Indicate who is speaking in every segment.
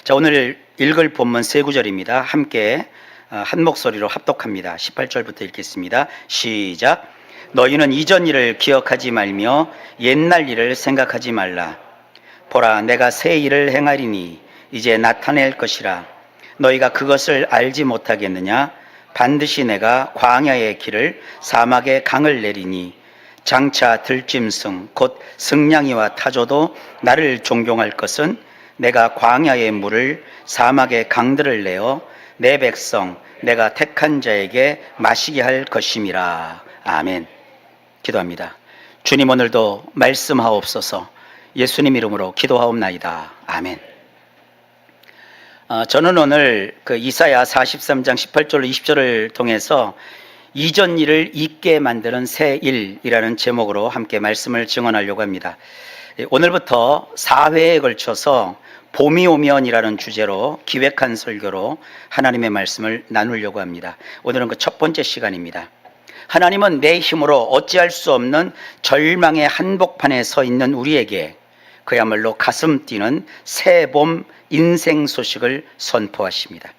Speaker 1: 자, 오늘 읽을 본문 세 구절입니다. 함께 한 목소리로 합독합니다. 18절부터 읽겠습니다. 시작. 너희는 이전 일을 기억하지 말며 옛날 일을 생각하지 말라. 보라, 내가 새 일을 행하리니 이제 나타낼 것이라. 너희가 그것을 알지 못하겠느냐? 반드시 내가 광야의 길을 사막의 강을 내리니 장차 들짐승 곧 승냥이와 타조도 나를 존경할 것은 내가 광야의 물을 사막의 강들을 내어 내 백성 내가 택한 자에게 마시게 할 것임이라. 아멘. 기도합니다. 주님, 오늘도 말씀하옵소서. 예수님 이름으로 기도하옵나이다. 아멘. 저는 오늘 이사야 43장 18절로 20절을 통해서 이전 일을 잊게 만드는 새 일이라는 제목으로 함께 말씀을 증언하려고 합니다. 오늘부터 4회에 걸쳐서 봄이 오면이라는 주제로 기획한 설교로 하나님의 말씀을 나누려고 합니다. 오늘은 그 첫 번째 시간입니다. 하나님은 내 힘으로 어찌할 수 없는 절망의 한복판에 서 있는 우리에게 그야말로 가슴 뛰는 새 봄 인생 소식을 선포하십니다.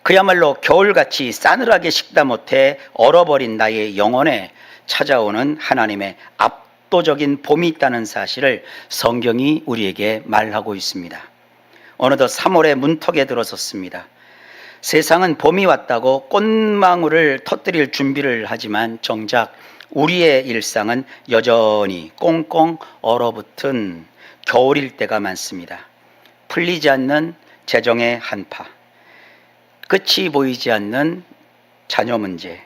Speaker 1: 그야말로 겨울같이 싸늘하게 식다 못해 얼어버린 나의 영혼에 찾아오는 하나님의 압도적인 봄이 있다는 사실을 성경이 우리에게 말하고 있습니다. 어느덧 3월의 문턱에 들어섰습니다. 세상은 봄이 왔다고 꽃망울을 터뜨릴 준비를 하지만 정작 우리의 일상은 여전히 꽁꽁 얼어붙은 겨울일 때가 많습니다. 풀리지 않는 재정의 한파, 끝이 보이지 않는 자녀 문제,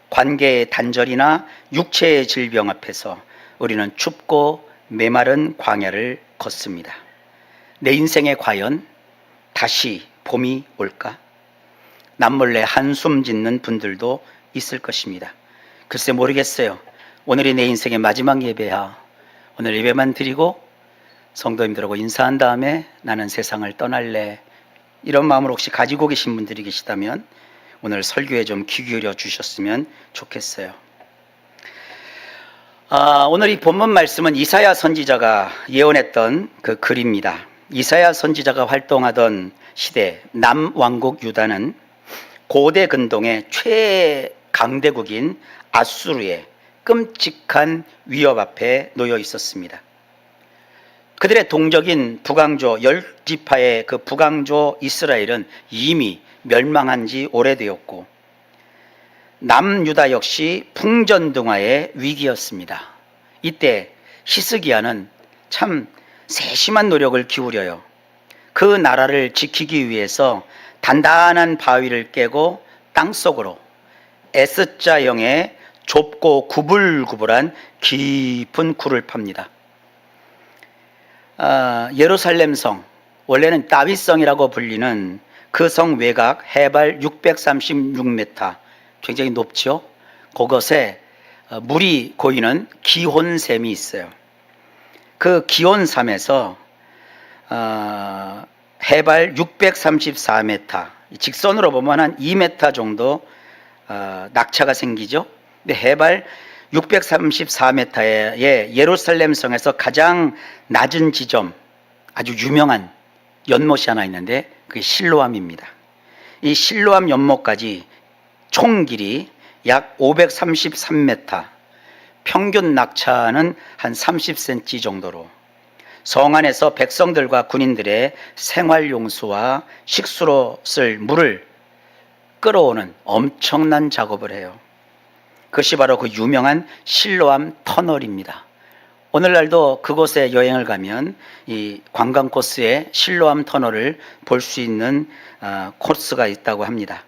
Speaker 1: 관계의 단절이나 육체의 질병 앞에서 우리는 춥고 메마른 광야를 걷습니다. 내 인생에 과연 다시 봄이 올까? 남몰래 한숨 짓는 분들도 있을 것입니다. 글쎄 모르겠어요. 오늘이 내 인생의 마지막 예배야. 오늘 예배만 드리고 성도님들하고 인사한 다음에 나는 세상을 떠날래. 이런 마음을 혹시 가지고 계신 분들이 계시다면 오늘 설교에 좀 귀 기울여 주셨으면 좋겠어요. 오늘 이 본문 말씀은 이사야 선지자가 예언했던 그 글입니다. 이사야 선지자가 활동하던 시대 남왕국 유다는 고대 근동의 최강대국인 아수르의 끔찍한 위협 앞에 놓여 있었습니다. 그들의 동족인 북왕조 10지파의 그 북왕조 이스라엘은 이미 멸망한 지 오래되었고 남유다 역시 풍전등화의 위기였습니다. 이때 히스기야는 참 세심한 노력을 기울여요. 그 나라를 지키기 위해서 단단한 바위를 깨고 땅속으로 S자형의 좁고 구불구불한 깊은 굴을 팝니다. 예루살렘 성, 원래는 다윗성이라고 불리는 그 성 외곽 해발 636m, 굉장히 높죠. 그것에 물이 고이는 기혼샘이 있어요. 그 기혼샘에서 해발 634m, 직선으로 보면 한 2m 정도 낙차가 생기죠. 근데 해발 634m의 예루살렘 성에서 가장 낮은 지점, 아주 유명한 연못이 하나 있는데 그게 실로암입니다. 이 실로암 연못까지 총 길이 약 533m, 평균 낙차는 한 30cm 정도로 성 안에서 백성들과 군인들의 생활용수와 식수로 쓸 물을 끌어오는 엄청난 작업을 해요. 그것이 바로 그 유명한 실로암 터널입니다. 오늘날도 그곳에 여행을 가면 이 관광 코스에 실로암 터널을 볼 수 있는 코스가 있다고 합니다.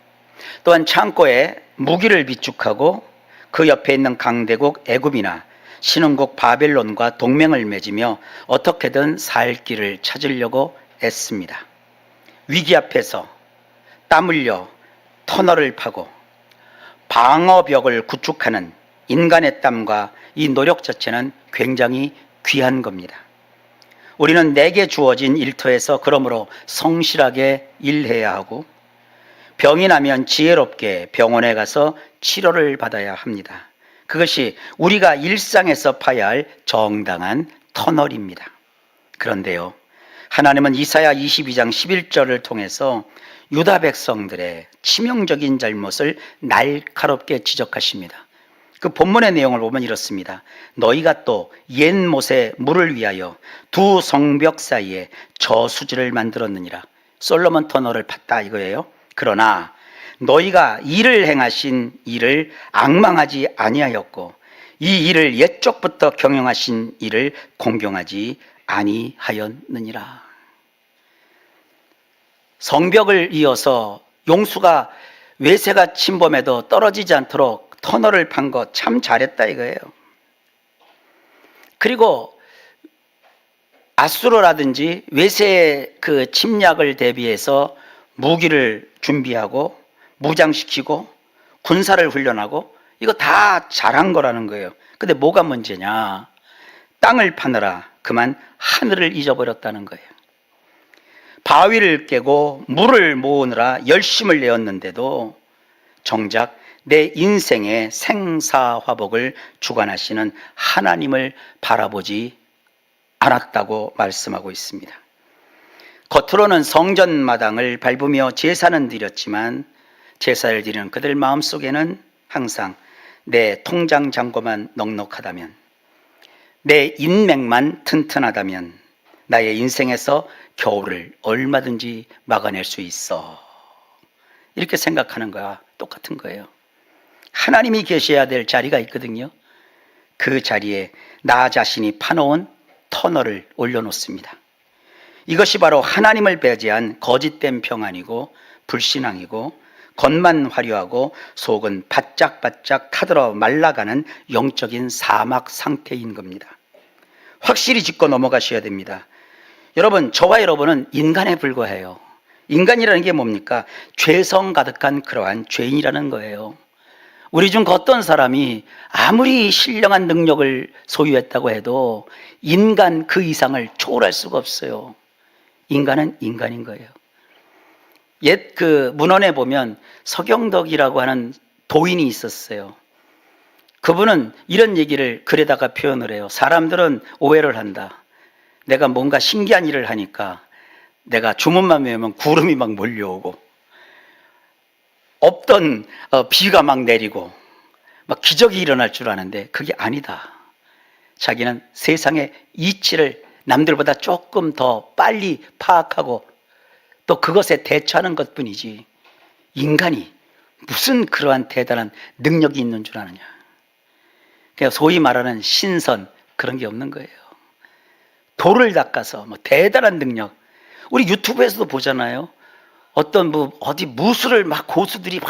Speaker 1: 또한 창고에 무기를 비축하고 그 옆에 있는 강대국 애굽이나 신흥국 바벨론과 동맹을 맺으며 어떻게든 살 길을 찾으려고 애씁니다. 위기 앞에서 땀 흘려 터널을 파고 방어벽을 구축하는 인간의 땀과 이 노력 자체는 굉장히 귀한 겁니다. 우리는 내게 주어진 일터에서 그러므로 성실하게 일해야 하고 병이 나면 지혜롭게 병원에 가서 치료를 받아야 합니다. 그것이 우리가 일상에서 파야 할 정당한 터널입니다. 그런데요, 하나님은 이사야 22장 11절을 통해서 유다 백성들의 치명적인 잘못을 날카롭게 지적하십니다. 그 본문의 내용을 보면 이렇습니다. 너희가 또 옛못의 물을 위하여 두 성벽 사이에 저수지를 만들었느니라. 솔로몬 터널을 팠다 이거예요. 그러나 너희가 이를 행하신 이를 앙망하지 아니하였고 이 일을 옛적부터 경영하신 이를 공경하지 아니하였느니라. 성벽을 이어서 용수가 외세가 침범해도 떨어지지 않도록 터널을 판 거 참 잘했다 이거예요. 그리고 아수르라든지 외세의 그 침략을 대비해서 무기를 준비하고 무장시키고 군사를 훈련하고 이거 다 잘한 거라는 거예요. 근데 뭐가 문제냐? 땅을 파느라 그만 하늘을 잊어버렸다는 거예요. 바위를 깨고 물을 모으느라 열심을 내었는데도 정작 내 인생의 생사화복을 주관하시는 하나님을 바라보지 않았다고 말씀하고 있습니다. 겉으로는 성전 마당을 밟으며 제사는 드렸지만 제사를 드리는 그들 마음속에는 항상 내 통장 잔고만 넉넉하다면, 내 인맥만 튼튼하다면 나의 인생에서 겨울을 얼마든지 막아낼 수 있어. 이렇게 생각하는 거야. 똑같은 거예요. 하나님이 계셔야 될 자리가 있거든요. 그 자리에 나 자신이 파놓은 터널을 올려놓습니다. 이것이 바로 하나님을 배제한 거짓된 평안이고 불신앙이고 겉만 화려하고 속은 바짝바짝 타들어 말라가는 영적인 사막 상태인 겁니다. 확실히 짚고 넘어가셔야 됩니다. 여러분, 저와 여러분은 인간에 불과해요. 인간이라는 게 뭡니까? 죄성 가득한 그러한 죄인이라는 거예요. 우리 중 어떤 사람이 아무리 신령한 능력을 소유했다고 해도 인간 그 이상을 초월할 수가 없어요. 인간은 인간인 거예요. 옛 그 문헌에 보면 서경덕이라고 하는 도인이 있었어요. 그분은 이런 얘기를 글에다가 표현을 해요. 사람들은 오해를 한다. 내가 뭔가 신기한 일을 하니까 내가 주문만 외우면 구름이 막 몰려오고 없던 비가 막 내리고 막 기적이 일어날 줄 아는데 그게 아니다. 자기는 세상의 이치를 남들보다 조금 더 빨리 파악하고 또 그것에 대처하는 것뿐이지 인간이 무슨 그러한 대단한 능력이 있는 줄 아느냐. 그냥 소위 말하는 신선 그런 게 없는 거예요. 돌을 닦아서 뭐 대단한 능력. 우리 유튜브에서도 보잖아요. 어떤 어디 무술을 막 고수들이 막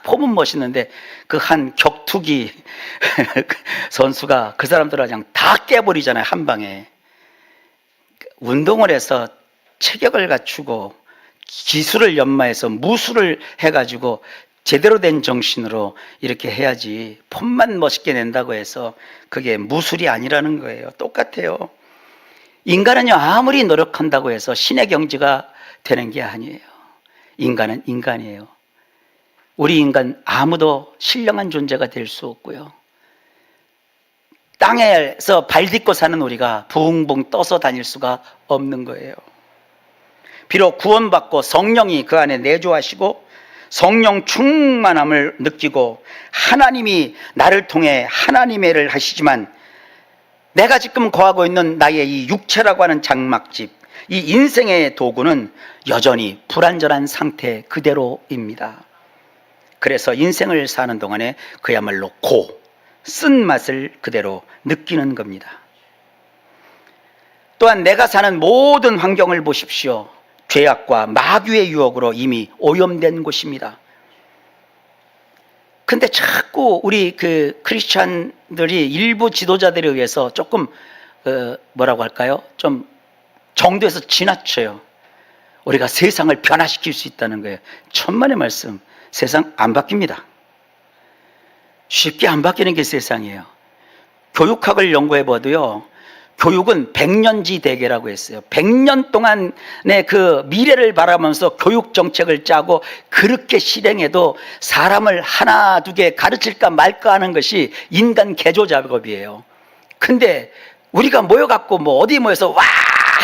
Speaker 1: 보면 멋있는데 그 한 격투기 선수가 그 사람들을 그냥 다 깨버리잖아요. 한 방에. 운동을 해서 체격을 갖추고 기술을 연마해서 무술을 해가지고 제대로 된 정신으로 이렇게 해야지 폼만 멋있게 낸다고 해서 그게 무술이 아니라는 거예요. 똑같아요. 인간은요, 아무리 노력한다고 해서 신의 경지가 되는 게 아니에요. 인간은 인간이에요. 우리 인간 아무도 신령한 존재가 될 수 없고요. 땅에서 발 딛고 사는 우리가 붕붕 떠서 다닐 수가 없는 거예요. 비록 구원받고 성령이 그 안에 내주하시고 성령 충만함을 느끼고 하나님이 나를 통해 하나님의 일을 하시지만 내가 지금 거하고 있는 나의 이 육체라고 하는 장막집, 이 인생의 도구는 여전히 불완전한 상태 그대로입니다. 그래서 인생을 사는 동안에 그야말로 쓴맛을 그대로 느끼는 겁니다. 또한 내가 사는 모든 환경을 보십시오. 죄악과 마귀의 유혹으로 이미 오염된 곳입니다. 근데 자꾸 우리 그 크리스찬들이 일부 지도자들에 의해서 조금 뭐라고 할까요? 좀 정도에서 지나쳐요. 우리가 세상을 변화시킬 수 있다는 거예요. 천만의 말씀. 세상 안 바뀝니다. 쉽게 안 바뀌는 게 세상이에요. 교육학을 연구해 봐도요. 교육은 백년지 대계라고 했어요. 100년 동안의 그 미래를 바라면서 교육 정책을 짜고 그렇게 실행해도 사람을 하나 두 개 가르칠까 말까 하는 것이 인간 개조 작업이에요. 근데 우리가 모여갖고 뭐 어디 모여서 와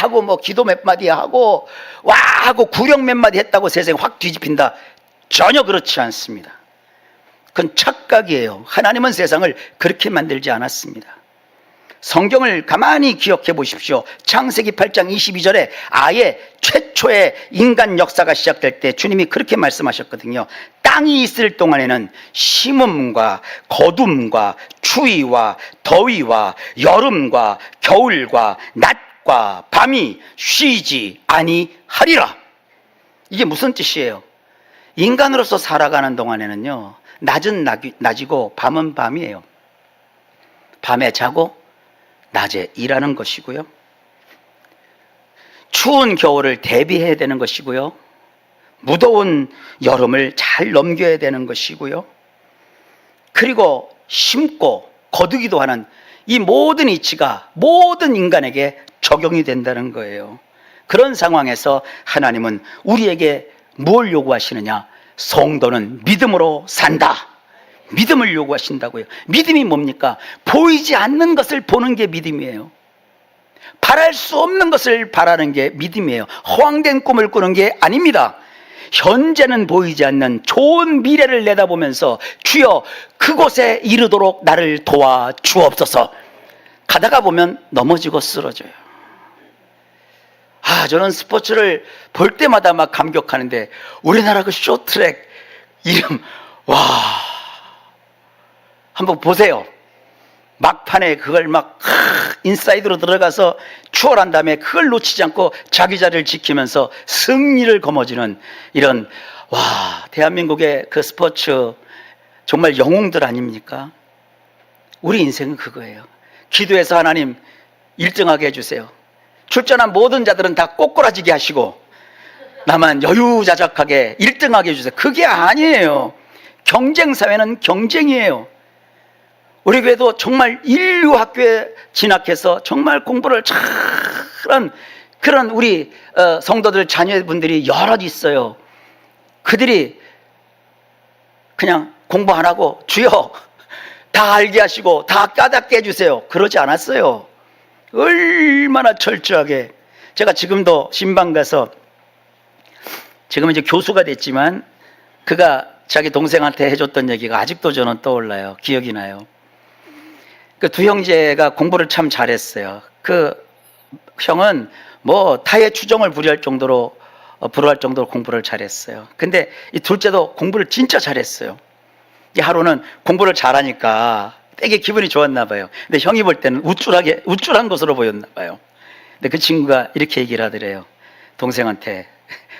Speaker 1: 하고 뭐 기도 몇 마디 하고 와 하고 구령 몇 마디 했다고 세상이 확 뒤집힌다. 전혀 그렇지 않습니다. 그건 착각이에요. 하나님은 세상을 그렇게 만들지 않았습니다. 성경을 가만히 기억해 보십시오. 창세기 8장 22절에 아예 최초의 인간 역사가 시작될 때 주님이 그렇게 말씀하셨거든요. 땅이 있을 동안에는 심음과 거둠과 추위와 더위와 여름과 겨울과 낮과 밤이 쉬지 아니하리라. 이게 무슨 뜻이에요? 인간으로서 살아가는 동안에는요, 낮은 낮이고 밤은 밤이에요. 밤에 자고 낮에 일하는 것이고요, 추운 겨울을 대비해야 되는 것이고요, 무더운 여름을 잘 넘겨야 되는 것이고요, 그리고 심고 거두기도 하는 이 모든 이치가 모든 인간에게 적용이 된다는 거예요. 그런 상황에서 하나님은 우리에게 뭘 요구하시느냐? 성도는 믿음으로 산다. 믿음을 요구하신다고요. 믿음이 뭡니까? 보이지 않는 것을 보는 게 믿음이에요. 바랄 수 없는 것을 바라는 게 믿음이에요. 허황된 꿈을 꾸는 게 아닙니다. 현재는 보이지 않는 좋은 미래를 내다보면서 주여 그곳에 이르도록 나를 도와 주옵소서. 가다가 보면 넘어지고 쓰러져요. 저는 스포츠를 볼 때마다 막 감격하는데 우리나라 그 쇼트트랙 이름, 한번 보세요. 막판에 그걸 막 인사이드로 들어가서 추월한 다음에 그걸 놓치지 않고 자기 자리를 지키면서 승리를 거머쥐는 이런, 대한민국의 그 스포츠 정말 영웅들 아닙니까? 우리 인생은 그거예요. 기도해서 하나님 1등하게 해주세요. 출전한 모든 자들은 다 꼬꾸라지게 하시고 나만 여유자적하게 1등하게 해주세요. 그게 아니에요. 경쟁사회는 경쟁이에요. 우리 교회도 정말 인류학교에 진학해서 정말 공부를 잘한 그런 우리 성도들 자녀분들이 여럿 있어요. 그들이 그냥 공부 안 하고 주여 다 알게 하시고 다 까맣게 해주세요, 그러지 않았어요. 얼마나 철저하게. 제가 지금도 신방 가서, 지금은 이제 교수가 됐지만 그가 자기 동생한테 해줬던 얘기가 아직도 저는 떠올라요. 기억이 나요. 그 두 형제가 공부를 참 잘했어요. 그 형은 뭐 타의 추종을 불허할 정도로 공부를 잘했어요. 근데 이 둘째도 공부를 진짜 잘했어요. 이 하루는 공부를 잘하니까 되게 기분이 좋았나 봐요. 근데 형이 볼 때는 우쭐한 것으로 보였나 봐요. 근데 그 친구가 이렇게 얘기를 하더래요. 동생한테,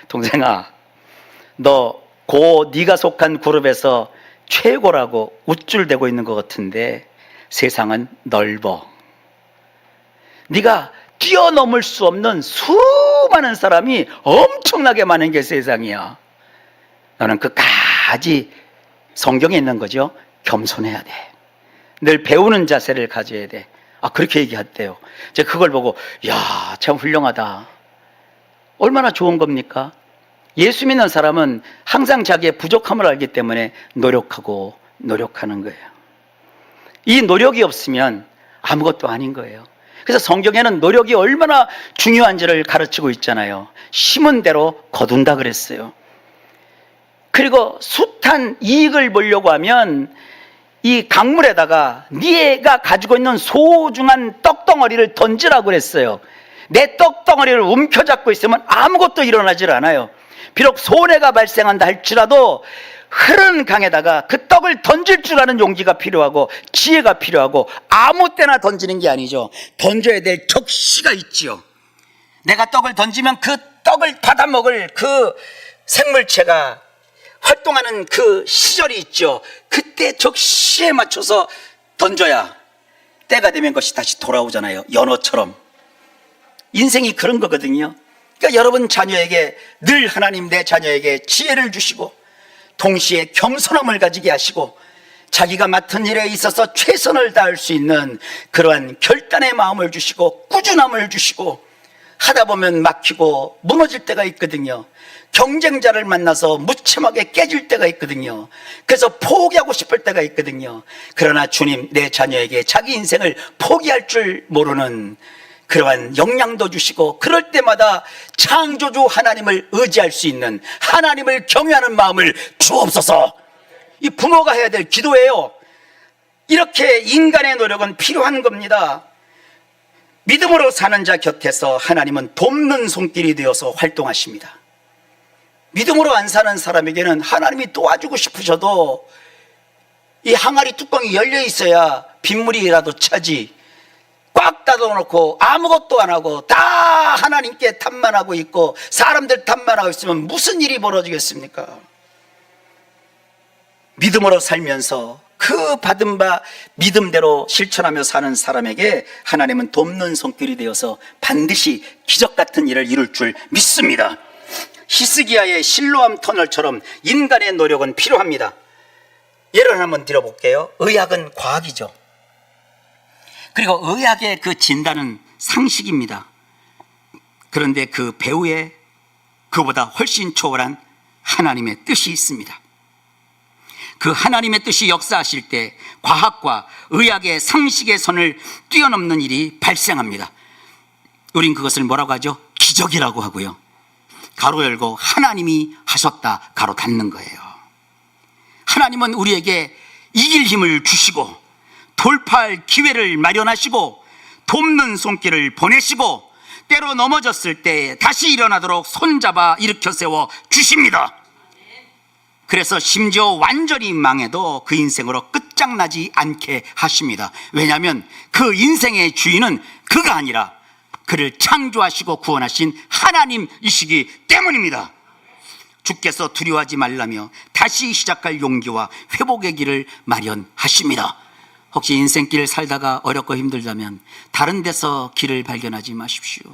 Speaker 1: 동생아, 네가 속한 그룹에서 최고라고 우쭐대고 있는 것 같은데 세상은 넓어. 네가 뛰어넘을 수 없는 수많은 사람이 엄청나게 많은 게 세상이야. 너는 끝까지, 성경에 있는 거죠, 겸손해야 돼. 늘 배우는 자세를 가져야 돼. 그렇게 얘기했대요. 제가 그걸 보고 참 훌륭하다. 얼마나 좋은 겁니까? 예수 믿는 사람은 항상 자기의 부족함을 알기 때문에 노력하는 거예요. 이 노력이 없으면 아무것도 아닌 거예요. 그래서 성경에는 노력이 얼마나 중요한지를 가르치고 있잖아요. 심은 대로 거둔다 그랬어요. 그리고 숱한 이익을 보려고 하면 이 강물에다가 네가 가지고 있는 소중한 떡덩어리를 던지라고 그랬어요. 내 떡덩어리를 움켜잡고 있으면 아무것도 일어나질 않아요. 비록 손해가 발생한다 할지라도 흐른 강에다가 그 떡을 던질 줄 아는 용기가 필요하고 지혜가 필요하고 아무 때나 던지는 게 아니죠. 던져야 될 적시가 있지요. 내가 떡을 던지면 그 떡을 받아먹을 그 생물체가 활동하는 그 시절이 있죠. 그때 적시에 맞춰서 던져야 때가 되면 것이 다시 돌아오잖아요. 연어처럼. 인생이 그런 거거든요. 그러니까 여러분 자녀에게 늘 하나님 내 자녀에게 지혜를 주시고 동시에 겸손함을 가지게 하시고 자기가 맡은 일에 있어서 최선을 다할 수 있는 그러한 결단의 마음을 주시고 꾸준함을 주시고 하다 보면 막히고 무너질 때가 있거든요. 경쟁자를 만나서 무참하게 깨질 때가 있거든요. 그래서 포기하고 싶을 때가 있거든요. 그러나 주님 내 자녀에게 자기 인생을 포기할 줄 모르는 그러한 역량도 주시고 그럴 때마다 창조주 하나님을 의지할 수 있는, 하나님을 경외하는 마음을 주옵소서. 이 부모가 해야 될 기도예요. 이렇게 인간의 노력은 필요한 겁니다. 믿음으로 사는 자 곁에서 하나님은 돕는 손길이 되어서 활동하십니다. 믿음으로 안 사는 사람에게는 하나님이 도와주고 싶으셔도 이 항아리 뚜껑이 열려 있어야 빗물이라도 차지, 꽉 닫아놓고 아무것도 안 하고 다 하나님께 탓만 하고 있고 사람들 탓만 하고 있으면 무슨 일이 벌어지겠습니까? 믿음으로 살면서 그 받은 바 믿음대로 실천하며 사는 사람에게 하나님은 돕는 손길이 되어서 반드시 기적 같은 일을 이룰 줄 믿습니다. 히스기야의 실로암 터널처럼 인간의 노력은 필요합니다. 예를 한번 들어볼게요. 의학은 과학이죠. 그리고 의학의 그 진단은 상식입니다. 그런데 그 배후에 그보다 훨씬 초월한 하나님의 뜻이 있습니다. 그 하나님의 뜻이 역사하실 때 과학과 의학의 상식의 선을 뛰어넘는 일이 발생합니다. 우린 그것을 뭐라고 하죠? 기적이라고 하고요. 가로 열고 하나님이 하셨다 가로 닫는 거예요. 하나님은 우리에게 이길 힘을 주시고 돌파할 기회를 마련하시고 돕는 손길을 보내시고 때로 넘어졌을 때 다시 일어나도록 손잡아 일으켜 세워 주십니다. 그래서 심지어 완전히 망해도 그 인생으로 끝장나지 않게 하십니다. 왜냐하면 그 인생의 주인은 그가 아니라 그를 창조하시고 구원하신 하나님이시기 때문입니다. 주께서 두려워하지 말라며 다시 시작할 용기와 회복의 길을 마련하십니다. 혹시 인생길 살다가 어렵고 힘들다면 다른 데서 길을 발견하지 마십시오.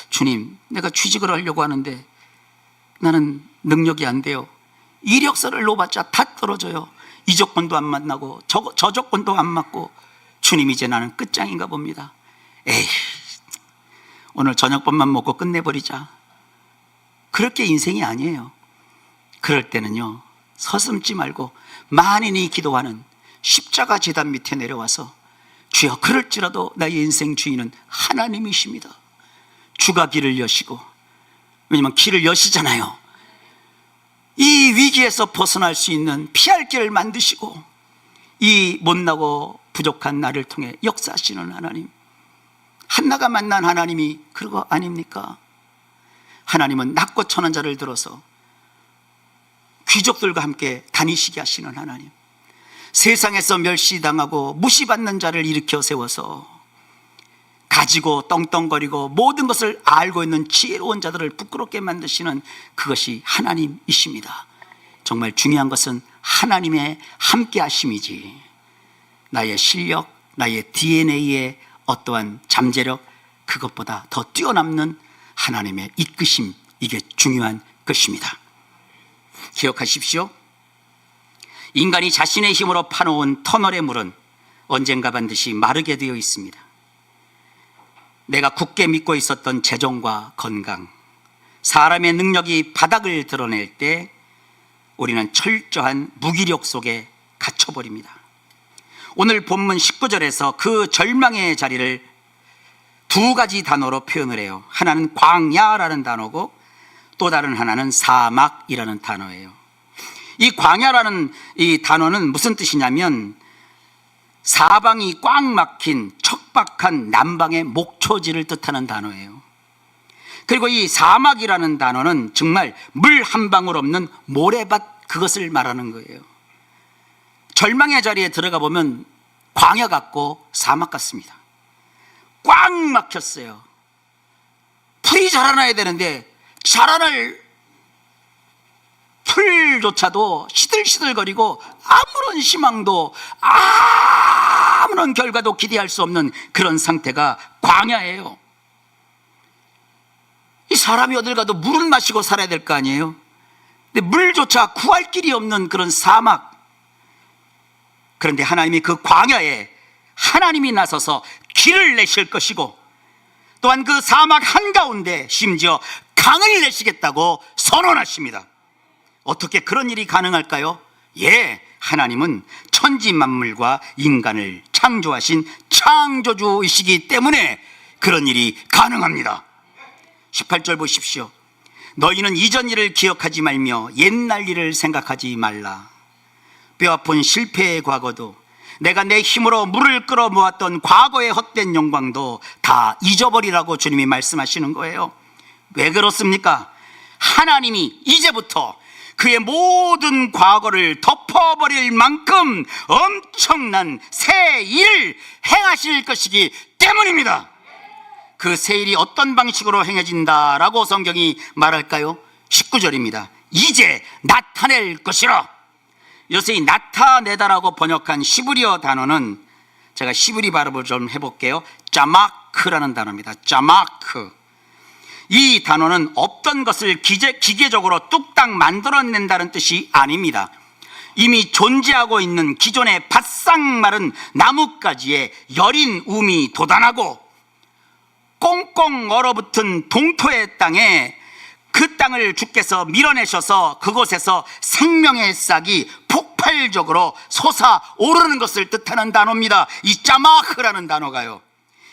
Speaker 1: 주님, 내가 취직을 하려고 하는데 나는 능력이 안 돼요. 이력서를 넣어봤자 다 떨어져요. 이 조건도 안 만나고 저 조건도 안 맞고 주님, 이제 나는 끝장인가 봅니다. 에이, 오늘 저녁밥만 먹고 끝내버리자. 그렇게 인생이 아니에요. 그럴 때는요, 서슴지 말고 만인이 기도하는 십자가 제단 밑에 내려와서 주여, 그럴지라도 나의 인생 주인은 하나님이십니다. 주가 길을 여시고, 왜냐면 길을 여시잖아요. 이 위기에서 벗어날 수 있는 피할 길을 만드시고 이 못나고 부족한 나를 통해 역사하시는 하나님, 한나가 만난 하나님이 그거 아닙니까? 하나님은 낮고 천한 자를 들어서 귀족들과 함께 다니시게 하시는 하나님, 세상에서 멸시당하고 무시받는 자를 일으켜 세워서 가지고 떵떵거리고 모든 것을 알고 있는 지혜로운 자들을 부끄럽게 만드시는 그것이 하나님이십니다. 정말 중요한 것은 하나님의 함께 하심이지 나의 실력, 나의 DNA의 어떠한 잠재력, 그것보다 더 뛰어넘는 하나님의 이끄심, 이게 중요한 것입니다. 기억하십시오. 인간이 자신의 힘으로 파놓은 터널의 물은 언젠가 반드시 마르게 되어 있습니다. 내가 굳게 믿고 있었던 재정과 건강, 사람의 능력이 바닥을 드러낼 때 우리는 철저한 무기력 속에 갇혀버립니다. 오늘 본문 19절에서 그 절망의 자리를 두 가지 단어로 표현을 해요. 하나는 광야라는 단어고 또 다른 하나는 사막이라는 단어예요. 이 광야라는 이 단어는 무슨 뜻이냐면 사방이 꽉 막힌 척박한 남방의 목초지를 뜻하는 단어예요. 그리고 이 사막이라는 단어는 정말 물 한 방울 없는 모래밭, 그것을 말하는 거예요. 절망의 자리에 들어가 보면 광야 같고 사막 같습니다. 꽉 막혔어요. 풀이 자라나야 되는데 자라날 풀조차도 시들시들거리고 아무런 희망도 아무런 결과도 기대할 수 없는 그런 상태가 광야예요. 이 사람이 어딜 가도 물은 마시고 살아야 될 거 아니에요. 근데 물조차 구할 길이 없는 그런 사막. 그런데 하나님이 그 광야에 하나님이 나서서 길을 내실 것이고 또한 그 사막 한가운데 심지어 강을 내시겠다고 선언하십니다. 어떻게 그런 일이 가능할까요? 예, 하나님은 천지 만물과 인간을 창조하신 창조주이시기 때문에 그런 일이 가능합니다. 18절 보십시오. 너희는 이전 일을 기억하지 말며 옛날 일을 생각하지 말라. 뼈아픈 실패의 과거도 내가 내 힘으로 물을 끌어 모았던 과거의 헛된 영광도 다 잊어버리라고 주님이 말씀하시는 거예요. 왜 그렇습니까? 하나님이 이제부터 그의 모든 과거를 덮어버릴 만큼 엄청난 새 일을 행하실 것이기 때문입니다. 그 새 일이 어떤 방식으로 행해진다라고 성경이 말할까요? 19절입니다. 이제 나타낼 것이라. 여기서 이 나타내다라고 번역한 시브리어 단어는, 제가 시브리 발음을 좀 해볼게요. 짜마크라는 단어입니다. 짜마크. 이 단어는 없던 것을 기계적으로 뚝딱 만들어낸다는 뜻이 아닙니다. 이미 존재하고 있는 기존의 바싹 마른 나뭇가지에 여린 움이 돋아나고 꽁꽁 얼어붙은 동토의 땅에 그 땅을 주께서 밀어내셔서 그곳에서 생명의 싹이 폭발적으로 솟아오르는 것을 뜻하는 단어입니다. 이 짜마크라는 단어가요.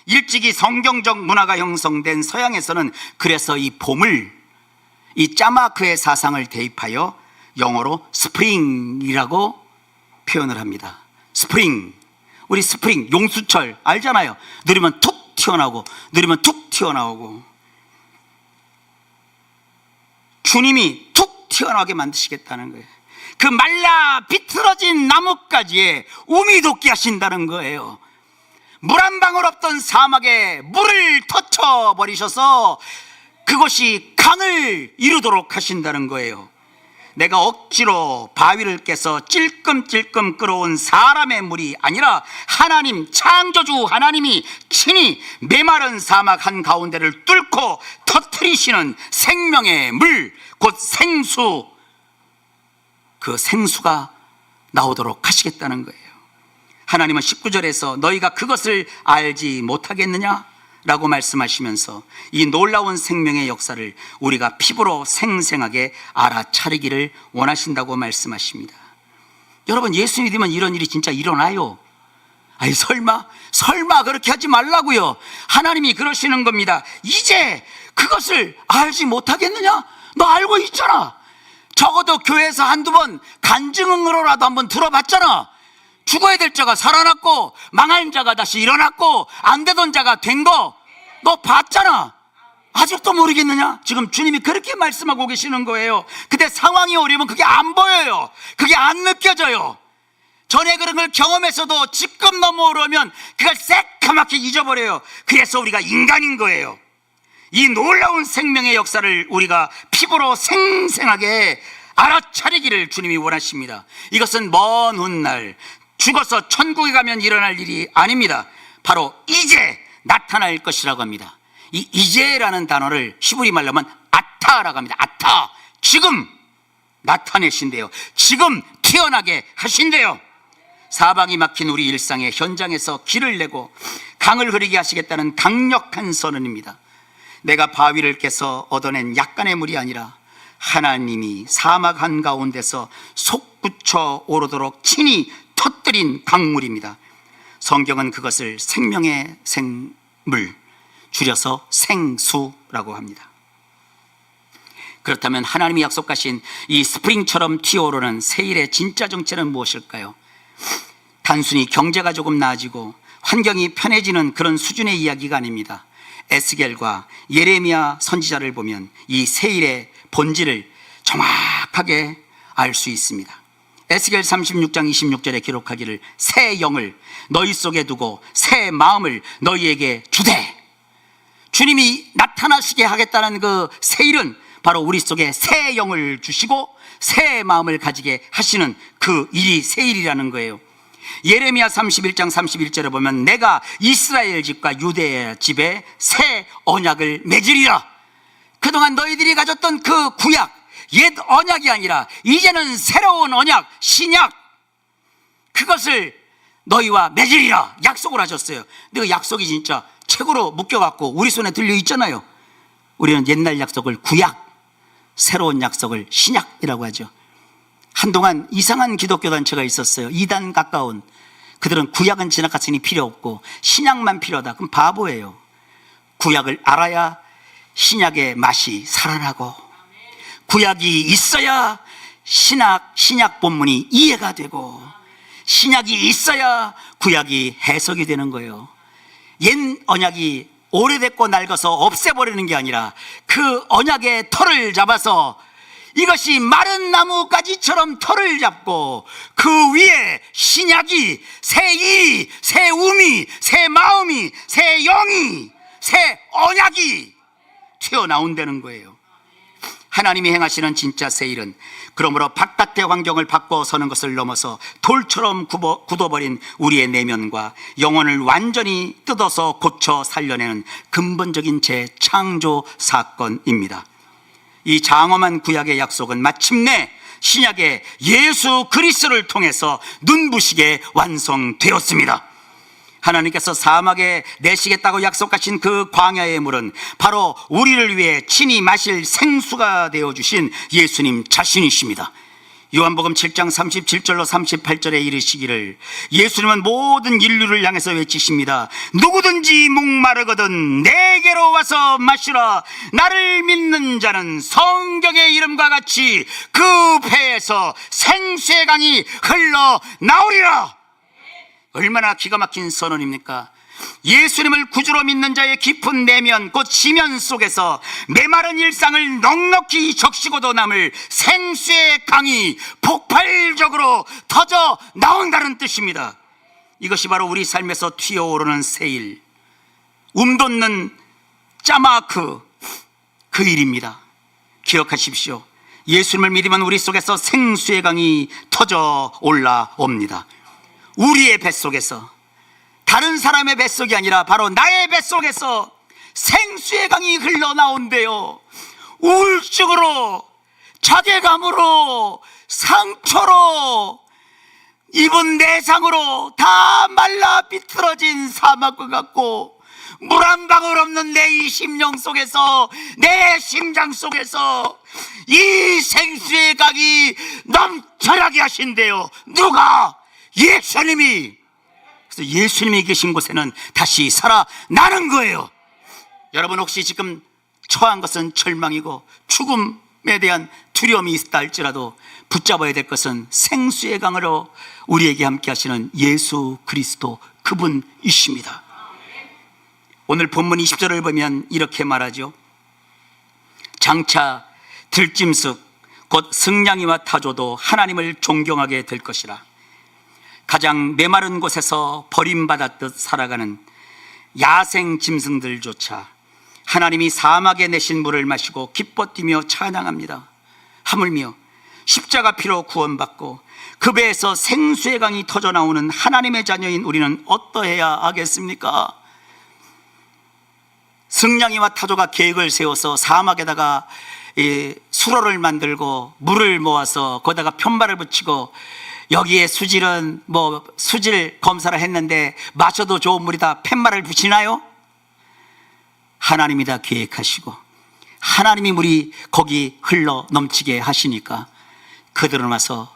Speaker 1: 일찍이 성경적 문화가 형성된 서양에서는 그래서 이 봄을 이 짜마크의 사상을 대입하여 영어로 스프링이라고 표현을 합니다. 스프링. 우리 스프링, 용수철 알잖아요. 느리면 툭 튀어나오고 느리면 툭 튀어나오고. 주님이 툭 튀어나오게 만드시겠다는 거예요. 그 말라 비틀어진 나뭇가지에 움이 돋게 하신다는 거예요. 물 한 방울 없던 사막에 물을 터쳐버리셔서 그것이 강을 이루도록 하신다는 거예요. 내가 억지로 바위를 깨서 찔끔찔끔 끌어온 사람의 물이 아니라 하나님, 창조주 하나님이 친히 메마른 사막 한가운데를 뚫고 터뜨리시는 생명의 물, 곧 생수, 그 생수가 나오도록 하시겠다는 거예요. 하나님은 19절에서 너희가 그것을 알지 못하겠느냐? 라고 말씀하시면서 이 놀라운 생명의 역사를 우리가 피부로 생생하게 알아차리기를 원하신다고 말씀하십니다. 여러분, 예수 믿으면 이런 일이 진짜 일어나요? 아니 설마 그렇게 하지 말라고요. 하나님이 그러시는 겁니다. 이제 그것을 알지 못하겠느냐? 너 알고 있잖아. 적어도 교회에서 한두 번 간증으로라도 한번 들어봤잖아. 죽어야 될 자가 살아났고 망한 자가 다시 일어났고 안 되던 자가 된 거 너 봤잖아. 아직도 모르겠느냐? 지금 주님이 그렇게 말씀하고 계시는 거예요. 근데 상황이 오려면 그게 안 보여요. 그게 안 느껴져요. 전에 그런 걸 경험해서도 지금 넘어오려면 그걸 새까맣게 잊어버려요. 그래서 우리가 인간인 거예요. 이 놀라운 생명의 역사를 우리가 피부로 생생하게 알아차리기를 주님이 원하십니다. 이것은 먼 훗날 죽어서 천국에 가면 일어날 일이 아닙니다. 바로 이제 나타날 것이라고 합니다. 이 이제라는 단어를 히브리 말로 하면 아타라고 합니다. 아타. 지금 나타내신대요. 지금 태어나게 하신대요. 사방이 막힌 우리 일상의 현장에서 길을 내고 강을 흐르게 하시겠다는 강력한 선언입니다. 내가 바위를 깨서 얻어낸 약간의 물이 아니라 하나님이 사막 한가운데서 솟구쳐 오르도록 친히 터뜨린 강물입니다. 성경은 그것을 생명의 생물, 줄여서 생수라고 합니다. 그렇다면 하나님이 약속하신 이 스프링처럼 튀어오르는 새일의 진짜 정체는 무엇일까요? 단순히 경제가 조금 나아지고 환경이 편해지는 그런 수준의 이야기가 아닙니다. 에스겔과 예레미야 선지자를 보면 이 새일의 본질을 정확하게 알 수 있습니다. 에스겔 36장 26절에 기록하기를 새 영을 너희 속에 두고 새 마음을 너희에게 주되. 주님이 나타나시게 하겠다는 그 새 일은 바로 우리 속에 새 영을 주시고 새 마음을 가지게 하시는 그 일이 새 일이라는 거예요. 예레미야 31장 31절에 보면 내가 이스라엘 집과 유대 집에 새 언약을 맺으리라. 그동안 너희들이 가졌던 그 구약, 옛 언약이 아니라 이제는 새로운 언약, 신약, 그것을 너희와 맺으리라 약속을 하셨어요. 근데 그 약속이 진짜 책으로 묶여갖고 우리 손에 들려 있잖아요. 우리는 옛날 약속을 구약, 새로운 약속을 신약이라고 하죠. 한동안 이상한 기독교 단체가 있었어요. 이단 가까운. 그들은 구약은 지나갔으니 필요 없고 신약만 필요하다. 그럼 바보예요. 구약을 알아야 신약의 맛이 살아나고, 구약이 있어야 신약 본문이 이해가 되고, 신약이 있어야 구약이 해석이 되는 거예요. 옛 언약이 오래됐고 낡아서 없애버리는 게 아니라 그 언약의 털을 잡아서 이것이 마른 나뭇가지처럼 털을 잡고 그 위에 신약이, 새 일이, 새 음이, 새 마음이, 새 영이, 새 언약이 튀어나온다는 거예요. 하나님이 행하시는 진짜 새 일은 그러므로 바깥의 환경을 바꿔 서는 것을 넘어서 돌처럼 굳어버린 우리의 내면과 영혼을 완전히 뜯어서 고쳐 살려내는 근본적인 재창조 사건입니다. 이 장엄한 구약의 약속은 마침내 신약의 예수 그리스도를 통해서 눈부시게 완성되었습니다. 하나님께서 사막에 내시겠다고 약속하신 그 광야의 물은 바로 우리를 위해 친히 마실 생수가 되어주신 예수님 자신이십니다. 요한복음 7장 37절로 38절에 이르시기를, 예수님은 모든 인류를 향해서 외치십니다. 누구든지 목마르거든 내게로 와서 마시라. 나를 믿는 자는 성경의 이름과 같이 그 배에서 생수의 강이 흘러나오리라. 얼마나 기가 막힌 선언입니까? 예수님을 구주로 믿는 자의 깊은 내면, 곧 지면 속에서 메마른 일상을 넉넉히 적시고도 남을 생수의 강이 폭발적으로 터져 나온다는 뜻입니다. 이것이 바로 우리 삶에서 튀어오르는 새일, 돋는 짜마크, 그 일입니다. 기억하십시오. 예수님을 믿으면 우리 속에서 생수의 강이 터져 올라옵니다. 우리의 뱃속에서, 다른 사람의 뱃속이 아니라 바로 나의 뱃속에서 생수의 강이 흘러나온대요. 우울증으로, 자괴감으로, 상처로, 입은 내상으로 다 말라 비틀어진 사막과 같고, 물 한 방울 없는 내 이 심령 속에서, 내 심장 속에서 이 생수의 강이 넘쳐나게 하신대요. 누가? 예수님이. 그래서 예수님이 계신 곳에는 다시 살아나는 거예요. 여러분, 혹시 지금 처한 것은 절망이고 죽음에 대한 두려움이 있다 할지라도 붙잡아야 될 것은 생수의 강으로 우리에게 함께 하시는 예수 그리스도, 그분이십니다. 오늘 본문 20절을 보면 이렇게 말하죠. 장차 들짐승 곧 승냥이와 타조도 하나님을 존경하게 될 것이라. 가장 메마른 곳에서 버림받았듯 살아가는 야생 짐승들조차 하나님이 사막에 내신 물을 마시고 기뻐 뛰며 찬양합니다. 하물며 십자가 피로 구원받고 그 배에서 생수의 강이 터져 나오는 하나님의 자녀인 우리는 어떠해야 하겠습니까? 승냥이와 타조가 계획을 세워서 사막에다가 수로를 만들고 물을 모아서 거기다가 편말을 붙이고, 여기에 수질은 수질 검사를 했는데 마셔도 좋은 물이다, 팻말을 붙이나요? 하나님이 다 계획하시고 하나님이 물이 거기 흘러 넘치게 하시니까 그들은 와서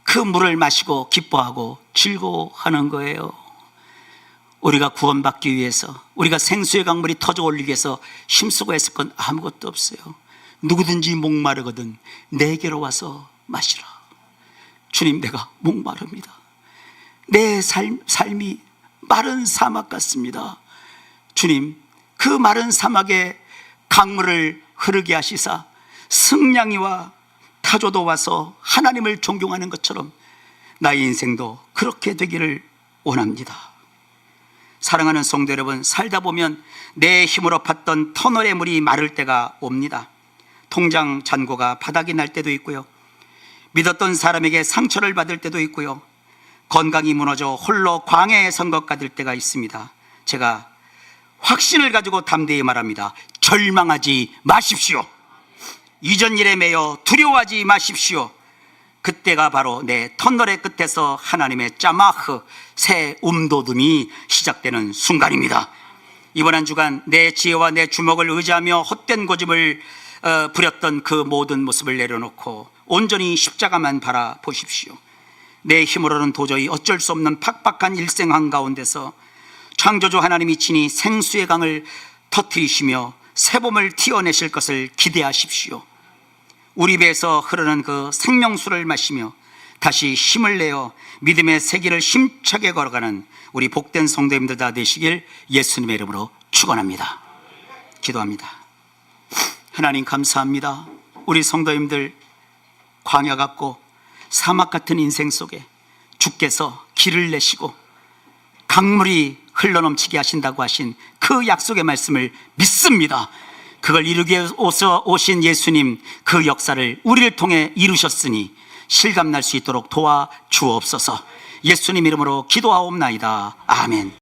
Speaker 1: 그 물을 마시고 기뻐하고 즐거워하는 거예요. 우리가 구원받기 위해서, 우리가 생수의 강물이 터져 올리기 위해서 힘쓰고 했을 건 아무것도 없어요. 누구든지 목마르거든 내게로 와서 마시라. 주님, 내가 목마릅니다. 내 삶이 마른 사막 같습니다. 주님, 그 마른 사막에 강물을 흐르게 하시사 승냥이와 타조도 와서 하나님을 존경하는 것처럼 나의 인생도 그렇게 되기를 원합니다. 사랑하는 성도 여러분, 살다 보면 내 힘으로 팠던 터널의 물이 마를 때가 옵니다. 통장 잔고가 바닥이 날 때도 있고요, 믿었던 사람에게 상처를 받을 때도 있고요, 건강이 무너져 홀로 광야에 선 것 같을 때가 있습니다. 제가 확신을 가지고 담대히 말합니다. 절망하지 마십시오. 이전 일에 매여 두려워하지 마십시오. 그때가 바로 내 터널의 끝에서 하나님의 짜마흐, 새 돋음이 시작되는 순간입니다. 이번 한 주간 내 지혜와 내 주먹을 의지하며 헛된 고집을 부렸던 그 모든 모습을 내려놓고 온전히 십자가만 바라보십시오. 내 힘으로는 도저히 어쩔 수 없는 팍팍한 일생 한가운데서 창조주 하나님이 친히 생수의 강을 터뜨리시며 새봄을 튀어내실 것을 기대하십시오. 우리 배에서 흐르는 그 생명수를 마시며 다시 힘을 내어 믿음의 세계를 힘차게 걸어가는 우리 복된 성도님들 다 되시길 예수님의 이름으로 축원합니다. 기도합니다. 하나님 감사합니다. 우리 성도님들 광야 같고 사막 같은 인생 속에 주께서 길을 내시고 강물이 흘러넘치게 하신다고 하신 그 약속의 말씀을 믿습니다. 그걸 이루기 위해서 오신 예수님, 그 역사를 우리를 통해 이루셨으니 실감날 수 있도록 도와주옵소서. 예수님 이름으로 기도하옵나이다. 아멘.